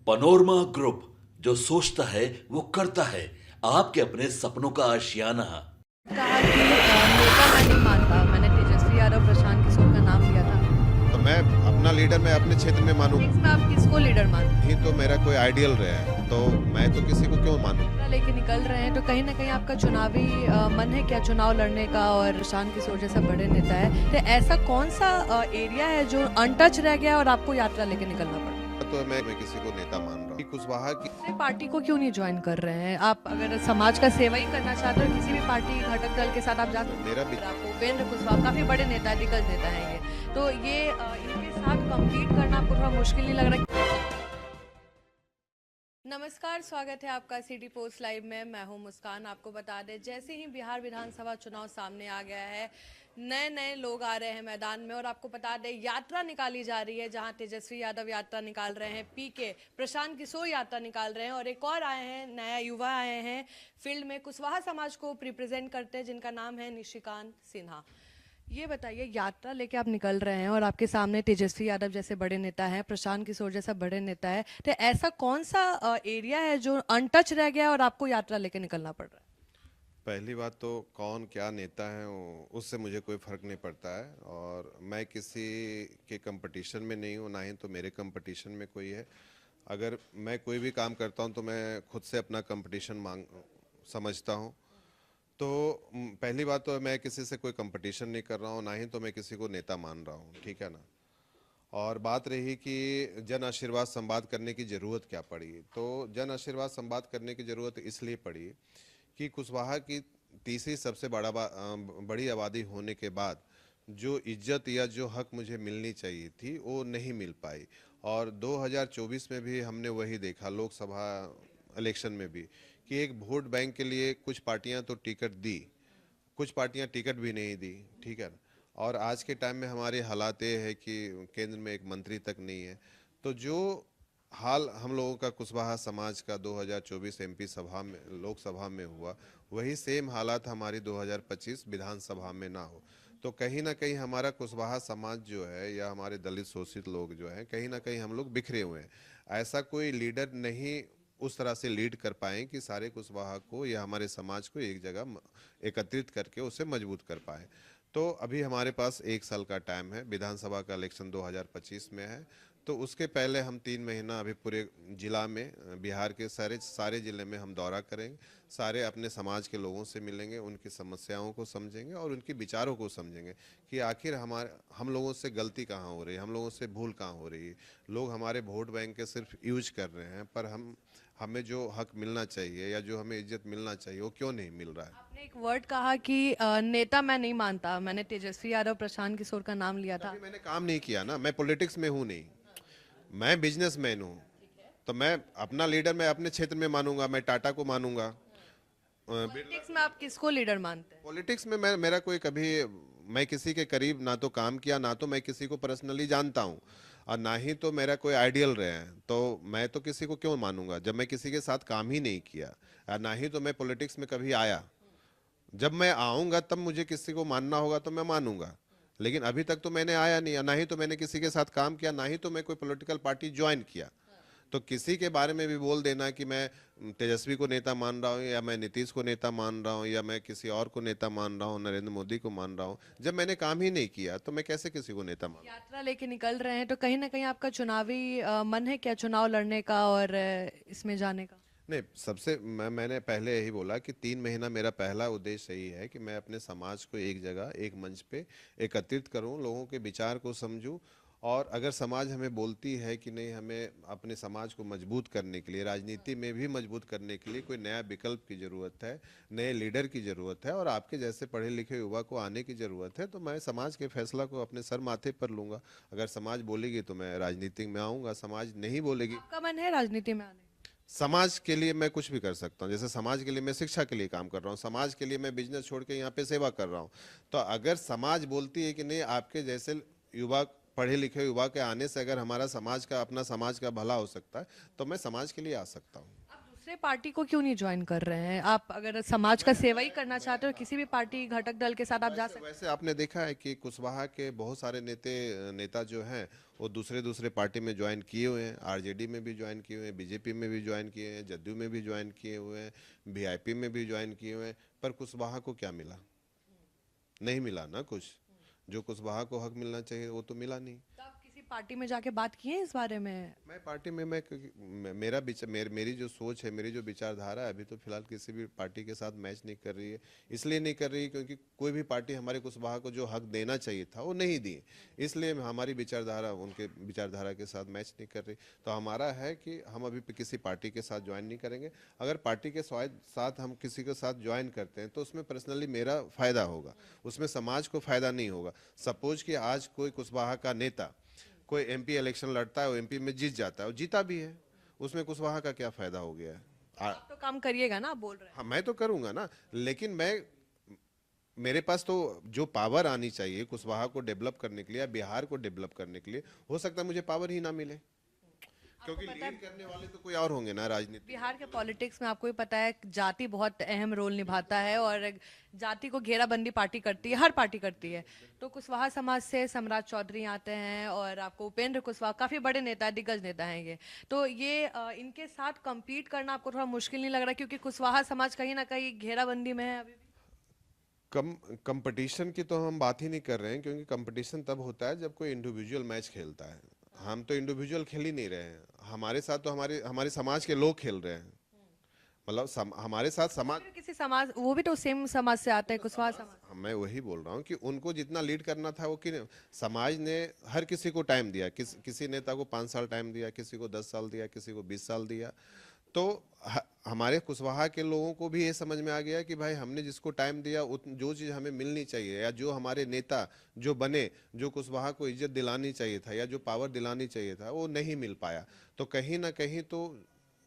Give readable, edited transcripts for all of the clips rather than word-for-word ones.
Panorama group, जो सोचता है वो करता है। आपके अपने सपनों का आशियाना। कहा कि नेता मैं नहीं मानता। मैंने तेजस्वी यादव, प्रशांत किशोर का नाम लिया था। तो मैं अपना लीडर मैं अपने क्षेत्र में मानूं पॉलिटिक्स में आप किसको लीडर मानते हैं? ही तो मेरा कोई आइडियल रहा है, तो मैं तो किसी को क्यों मानूं। लेके निकल रहे हैं तो कहीं ना कहीं आपका चुनावी मन है क्या चुनाव लड़ने का? और प्रशांत किशोर जैसा बड़े नेता है, तो ऐसा कौन सा एरिया है जो अनटच रह गया है और आपको यात्रा लेके निकलना पड़ा? तो मैं किसी को नेता मान रहा हूँ। कुशवाहा की दूसरे पार्टी को क्यों नहीं ज्वाइन कर रहे हैं? आप अगर समाज का सेवा ही करना चाहते हो, किसी भी पार्टी घटक दल के साथ आप जा सकते मेरा हो। भी आपको उपेंद्र कुशवाहा काफी बड़े नेता है, दिग्गज नेता है ये, तो ये इनके साथ कम्पीट करना आपको थोड़ा मुश्किल नहीं लग रहा? नमस्कार, स्वागत है आपका सिटी पोस्ट लाइव में। मैं हूं मुस्कान। आपको बता दें, जैसे ही बिहार विधानसभा चुनाव सामने आ गया है, नए नए लोग आ रहे हैं मैदान में। और आपको बता दें, यात्रा निकाली जा रही है, जहां तेजस्वी यादव यात्रा निकाल रहे हैं, पीके प्रशांत किशोर यात्रा निकाल रहे हैं, और एक और आए हैं, नया युवा आए हैं फील्ड में, कुशवाहा समाज को रिप्रेजेंट करते हैं, जिनका नाम है निशिकांत सिन्हा। ये बताइए, यात्रा लेके आप निकल रहे हैं और आपके सामने तेजस्वी यादव जैसे बड़े नेता हैं, प्रशांत किशोर जैसा बड़े नेता है, तो ऐसा कौन सा एरिया है जो अनटच रह गया है और आपको यात्रा लेके निकलना पड़ रहा है? पहली बात तो कौन क्या नेता है उससे मुझे कोई फर्क नहीं पड़ता है, और मैं किसी के कंपटीशन में नहीं हूँ, ना ही तो मेरे कंपटीशन में कोई है। अगर मैं कोई भी काम करता हूँ तो मैं खुद से अपना कंपटीशन समझता हूँ। तो पहली बात तो मैं किसी से कोई कंपटीशन नहीं कर रहा हूँ, ना ही तो मैं किसी को नेता मान रहा हूँ, ठीक है ना। और बात रही कि जन आशीर्वाद संवाद करने की ज़रूरत क्या पड़ी, तो जन आशीर्वाद संवाद करने की ज़रूरत इसलिए पड़ी कि कुशवाहा की तीसरी सबसे बड़ी आबादी होने के बाद जो इज्जत या जो हक मुझे मिलनी चाहिए थी वो नहीं मिल पाई। और 2024 में भी हमने वही देखा, लोकसभा इलेक्शन में भी, कि एक वोट बैंक के लिए कुछ पार्टियां तो टिकट दी, कुछ पार्टियां टिकट भी नहीं दी, ठीक है ना। और आज के टाइम में हमारे हालात ये है कि केंद्र में एक मंत्री तक नहीं है। तो जो हाल हम लोगों का कुशवाहा समाज का 2024 एमपी सभा में, लोकसभा में हुआ, वही सेम हालात हमारी 2025 विधानसभा में ना हो। तो कहीं ना कहीं हमारा कुशवाहा समाज जो है, या हमारे दलित शोषित लोग जो हैं, कहीं ना कहीं हम लोग बिखरे हुए हैं। ऐसा कोई लीडर नहीं उस तरह से लीड कर पाए कि सारे कुशवाहा को या हमारे समाज को एक जगह एकत्रित करके उसे मजबूत कर पाए। तो अभी हमारे पास 1 साल का टाइम है, विधानसभा का इलेक्शन 2025 में है। तो उसके पहले हम 3 महीना अभी पूरे जिला में, बिहार के सारे ज़िले में हम दौरा करेंगे, सारे अपने समाज के लोगों से मिलेंगे, उनकी समस्याओं को समझेंगे और उनके विचारों को समझेंगे कि आखिर हम लोगों से गलती कहाँ हो रही है, हम लोगों से भूल कहाँ हो रही है। लोग हमारे वोट बैंक के सिर्फ यूज कर रहे हैं, पर हमें जो हक मिलना चाहिए या जो हमें इज्जत मिलना चाहिए वो क्यों नहीं मिल रहा है। आपने एक वर्ड कहा कि नेता मैं नहीं मानता। मैंने तेजस्वी यादव, प्रशांत किशोर का नाम लिया था। अभी मैंने काम नहीं किया ना, मैं पॉलिटिक्स में हूँ नहीं, मैं बिजनेसमैन हूँ। तो मैं अपना लीडर मैं अपने क्षेत्र में मानूंगा, मैं टाटा को मानूंगा। पॉलिटिक्स में आप किसको लीडर मानते हैं? पॉलिटिक्स में मेरा कोई कभी, मैं किसी के करीब ना तो काम किया, ना तो मैं किसी को पर्सनली जानता हूँ, और ना ही तो मेरा कोई आइडियल रहे हैं। तो मैं तो किसी को क्यों मानूंगा जब मैं किसी के साथ काम ही नहीं किया, और ना ही तो मैं पॉलिटिक्स में कभी आया। जब मैं आऊँगा तब मुझे किसी को मानना होगा तो मैं मानूंगा, लेकिन अभी तक तो मैंने आया नहीं, ना ही तो मैंने किसी के साथ काम किया, ना ही तो मैं कोई पॉलिटिकल पार्टी ज्वाइन किया। तो किसी के बारे में भी बोल देना कि मैं तेजस्वी को नेता मान रहा हूँ, या मैं नीतीश को नेता मान रहा हूँ, या मैं किसी और को नेता मान रहा हूँ, नरेंद्र मोदी को मान रहा हूँ, जब मैंने काम ही नहीं किया तो मैं कैसे किसी को नेता मान। यात्रा लेके निकल रहे हैं तो कहीं ना कहीं आपका चुनावी मन है क्या चुनाव लड़ने का और इसमें जाने का? नहीं, मैंने पहले यही बोला कि 3 महीना मेरा पहला उद्देश्य यही है कि मैं अपने समाज को एक जगह, एक मंच पे एकत्रित करूं, लोगों के विचार को समझूं। और अगर समाज हमें बोलती है कि नहीं, हमें अपने समाज को मजबूत करने के लिए, राजनीति में भी मजबूत करने के लिए कोई नया विकल्प की ज़रूरत है, नए लीडर की ज़रूरत है, और आपके जैसे पढ़े लिखे युवा को आने की ज़रूरत है, तो मैं समाज के फैसला को अपने सर माथे पर लूँगा। अगर समाज बोलेगी तो मैं राजनीति में आऊँगा, समाज नहीं बोलेगी। आपका मन है राजनीति में आने? समाज के लिए मैं कुछ भी कर सकता हूँ, जैसे समाज के लिए मैं शिक्षा के लिए काम कर रहा हूँ, समाज के लिए मैं बिजनेस छोड़ के यहाँ पे सेवा कर रहा हूँ। तो अगर समाज बोलती है कि नहीं, आपके जैसे युवा, पढ़े लिखे युवा के आने से अगर हमारा समाज का, अपना समाज का भला हो सकता है, तो मैं समाज के लिए आ सकता हूँ। दूसरे पार्टी को क्यों नहीं ज्वाइन कर रहे हैं आप? अगर समाज का सेवा ही करना चाहते हो किसी भी पार्टी घटक दल के साथ आप जा सकते वैसे आपने देखा है कि कुशवाहा के बहुत सारे नेता जो हैं वो दूसरे दूसरे पार्टी में ज्वाइन किए हुए हैं। आरजेडी में भी ज्वाइन किए हुए हैं, बीजेपी में भी ज्वाइन किए हैं, जदयू में भी ज्वाइन किए हुए हैं, वीआईपी में भी ज्वाइन किए हुए हैं। पर कुशवाहा को क्या मिला? नहीं मिला ना कुछ। जो कुशवाहा को हक मिलना चाहिए वो तो मिला नहीं। तो आप किसी पार्टी में जाके बात किए इस बारे में? मैं पार्टी में मेरी जो सोच है, मेरी जो विचारधारा है, अभी तो फिलहाल किसी भी पार्टी के साथ मैच नहीं कर रही है। इसलिए नहीं कर रही है क्योंकि कोई भी पार्टी हमारे कुशवाहा को जो हक देना चाहिए था वो नहीं दी, इसलिए हमारी विचारधारा उनके विचारधारा के साथ मैच नहीं कर रही। तो हमारा है कि हम अभी किसी पार्टी के साथ ज्वाइन नहीं करेंगे। अगर पार्टी के साथ हम किसी के साथ ज्वाइन करते हैं तो उसमें पर्सनली मेरा फायदा होगा, उसमें समाज को फायदा नहीं होगा। सपोज कि आज कोई कुशवाहा का नेता कोई एमपी इलेक्शन लड़ता है, वो एमपी में जीत जाता है और जीता भी है, उसमें कुशवाहा का क्या फायदा हो गया है? आप तो काम करिएगा ना, आप बोल रहे हैं। हाँ, मैं तो करूंगा ना, लेकिन मेरे पास तो जो पावर आनी चाहिए कुशवाहा को डेवलप करने के लिए या बिहार को डेवलप करने के लिए, हो सकता है मुझे पावर ही ना मिले, क्योंकि लीड करने वाले तो कोई और होंगे ना राजनीति। बिहार के पॉलिटिक्स में आपको भी पता है जाति बहुत अहम रोल निभाता है और जाति को घेराबंदी पार्टी करती है, हर पार्टी करती है। तो कुशवाहा समाज से सम्राट चौधरी आते हैं और आपको उपेंद्र कुशवाहा, काफी बड़े नेता, दिग्गज नेता हैं ये। तो ये इनके साथ compete करना आपको थोड़ा मुश्किल नहीं लग रहा? क्योंकि कुशवाहा समाज कहीं ना कहीं घेराबंदी में है अभी भी। कंपटीशन की तो हम बात ही नहीं कर रहे हैं, क्योंकि कंपटीशन तब होता है जब कोई इंडिविजुअल मैच खेलता है। हम तो इंडिविजुअल खेल ही नहीं रहे हैं, हमारे साथ तो हमारे हमारे समाज के लोग खेल रहे हैं। मतलब हमारे साथ समाज, फिर किसी समाज, वो भी तो सेम समाज से आते हैं, कुशवाहा समाज। मैं वही बोल रहा हूँ कि उनको जितना लीड करना था वो कि समाज ने हर किसी को टाइम दिया। किसी नेता को 5 साल टाइम दिया, किसी को 10 साल दिया, किसी को 20 साल दिया। तो हमारे कुशवाहा के लोगों को भी ये समझ में आ गया कि भाई हमने जिसको टाइम दिया जो चीज़ हमें मिलनी चाहिए, या जो हमारे नेता जो बने, जो कुशवाहा को इज्जत दिलानी चाहिए था या जो पावर दिलानी चाहिए था, वो नहीं मिल पाया। तो कहीं ना कहीं तो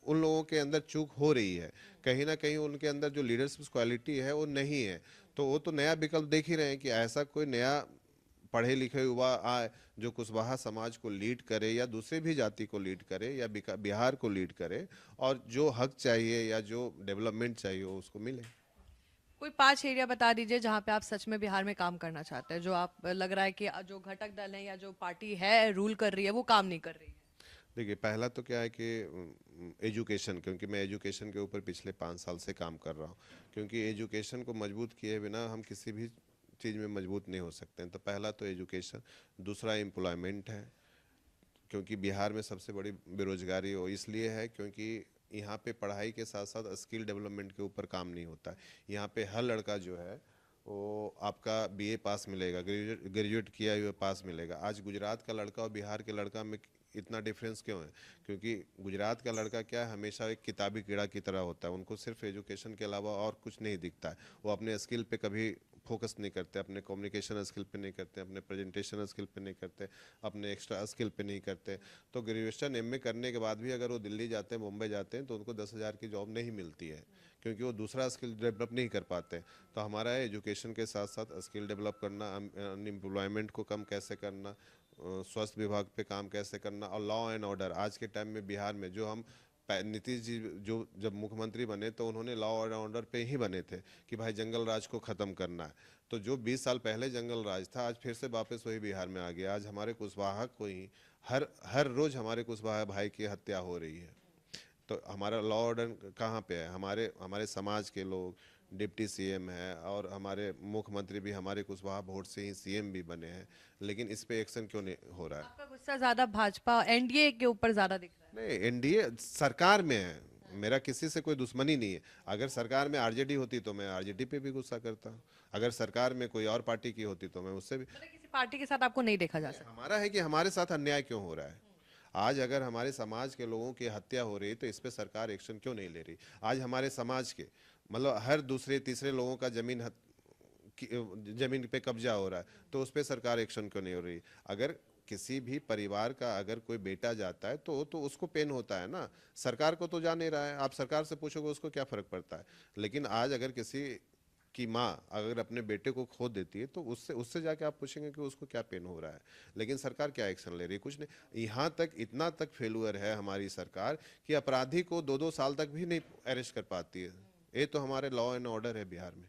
उन लोगों के अंदर चूक हो रही है, कहीं ना कहीं उनके अंदर जो लीडरशिप क्वालिटी है वो नहीं है। तो वो तो नया विकल्प देख ही रहे हैं कि ऐसा कोई नया पढ़े लिखे युवा आए जो कुशवाहा समाज को लीड करे या दूसरे भी जाति को लीड करे या बिहार को लीड करे, और जो हक चाहिए या जो डेवलपमेंट चाहिए वो उसको मिले। कोई 5 एरिया बता दीजिए जहाँ पे आप सच में बिहार में काम करना चाहते हैं, जो आप लग रहा है कि जो घटक दल है या जो पार्टी है रूल कर रही है वो काम नहीं कर रही है। देखिए, पहला तो क्या है कि एजुकेशन, क्योंकि मैं एजुकेशन के ऊपर पिछले 5 साल से काम कर रहा हूँ। क्योंकि एजुकेशन को मजबूत किए बिना हम किसी भी चीज़ में मजबूत नहीं हो सकते हैं। तो पहला तो एजुकेशन। दूसरा एम्प्लॉयमेंट है, क्योंकि बिहार में सबसे बड़ी बेरोजगारी वो इसलिए है क्योंकि यहाँ पे पढ़ाई के साथ साथ स्किल डेवलपमेंट के ऊपर काम नहीं होता है। यहाँ पे हर लड़का जो है वो आपका बीए पास मिलेगा, ग्रेजुएट किया हुआ पास मिलेगा। आज गुजरात का लड़का और बिहार के लड़का में इतना डिफरेंस क्यों है? क्योंकि गुजरात का लड़का क्या है, हमेशा एक किताबी कीड़ा की तरह होता है, उनको सिर्फ एजुकेशन के अलावा और कुछ नहीं दिखता है। वो अपने स्किल पे कभी फोकस नहीं करते, अपने कम्युनिकेशन स्किल पे नहीं करते, अपने प्रेजेंटेशन स्किल पे नहीं करते, अपने एक्स्ट्रा स्किल पे नहीं करते। तो ग्रेजुएशन एमए करने के बाद भी अगर वो दिल्ली जाते हैं, मुंबई जाते हैं, तो उनको 10,000 की जॉब नहीं मिलती है, क्योंकि वो दूसरा स्किल डेवलप नहीं कर पाते। तो हमारा एजुकेशन के साथ साथ स्किल डेवलप करना, अनएम्प्लॉयमेंट को कम कैसे करना, स्वास्थ्य विभाग पे काम कैसे करना, और लॉ एंड ऑर्डर। आज के टाइम में बिहार में जो हम नीतीश जी जो जब मुख्यमंत्री बने तो उन्होंने लॉ एंड ऑर्डर पे ही बने थे कि भाई जंगल राज को ख़त्म करना है। तो जो 20 साल पहले जंगल राज था, आज फिर से वापस वही बिहार में आ गया। आज हमारे कुशवाहा को ही हर रोज़ हमारे कुशवाहा भाई की हत्या हो रही है। तो हमारा लॉ ऑर्डर कहाँ पे है? हमारे हमारे समाज के लोग, डिप्टी सीएम है और हमारे मुख्यमंत्री भी हमारे कुशवाहा वोट से ही सीएम भी बने हैं, लेकिन इस पे एक्शन क्यों नहीं हो रहा है? आपका गुस्सा ज्यादा भाजपा एनडीए के ऊपर ज्यादा दिख रहा है। नहीं, एनडीए सरकार में है, मेरा किसी से कोई दुश्मनी नहीं है। अगर सरकार में आरजेडी होती तो मैं आरजेडी पे भी गुस्सा करता। अगर सरकार में कोई और पार्टी की होती तो मैं उससे भी। मतलब किसी पार्टी के साथ आपको नहीं देखा जा सकता। हमारा है कि हमारे साथ अन्याय क्यों हो रहा है? आज अगर हमारे समाज के लोगों की हत्या हो रही है तो इस पे सरकार एक्शन क्यों नहीं ले रही? आज हमारे समाज के मतलब हर दूसरे तीसरे लोगों का जमीन पे कब्जा हो रहा है, तो उस पे सरकार एक्शन क्यों नहीं हो रही? अगर किसी भी परिवार का अगर कोई बेटा जाता है तो उसको पेन होता है ना, सरकार को तो जा नहीं रहा है। आप सरकार से पूछोगे उसको क्या फर्क पड़ता है। लेकिन आज अगर किसी की माँ अगर अपने बेटे को खो देती है तो उससे उससे जाके आप पूछेंगे कि उसको क्या पेन हो रहा है। लेकिन सरकार क्या एक्शन ले रही है? कुछ नहीं। यहाँ तक इतना तक फेलुअर है हमारी सरकार कि अपराधी को 2-2 साल तक भी नहीं अरेस्ट कर पाती है। ये तो हमारे लॉ एंड ऑर्डर है बिहार में।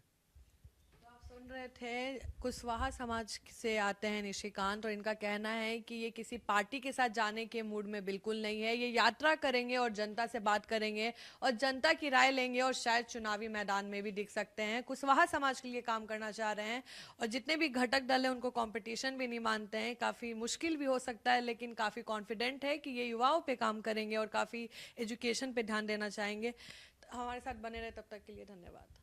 आप सुन रहे थे, कुशवाहा समाज से आते हैं निशिकांत, और इनका कहना है कि ये किसी पार्टी के साथ जाने के मूड में बिल्कुल नहीं है। ये यात्रा करेंगे और जनता से बात करेंगे और जनता की राय लेंगे और शायद चुनावी मैदान में भी दिख सकते हैं। कुशवाहा समाज के लिए काम करना चाह रहे हैं और जितने भी घटक दल हैं उनको कंपटीशन भी नहीं मानते हैं। काफ़ी मुश्किल भी हो सकता है, लेकिन काफ़ी कॉन्फिडेंट है कि ये युवाओं पे काम करेंगे और काफ़ी एजुकेशन पे ध्यान देना चाहेंगे। हमारे साथ बने रहे, तब तक के लिए धन्यवाद।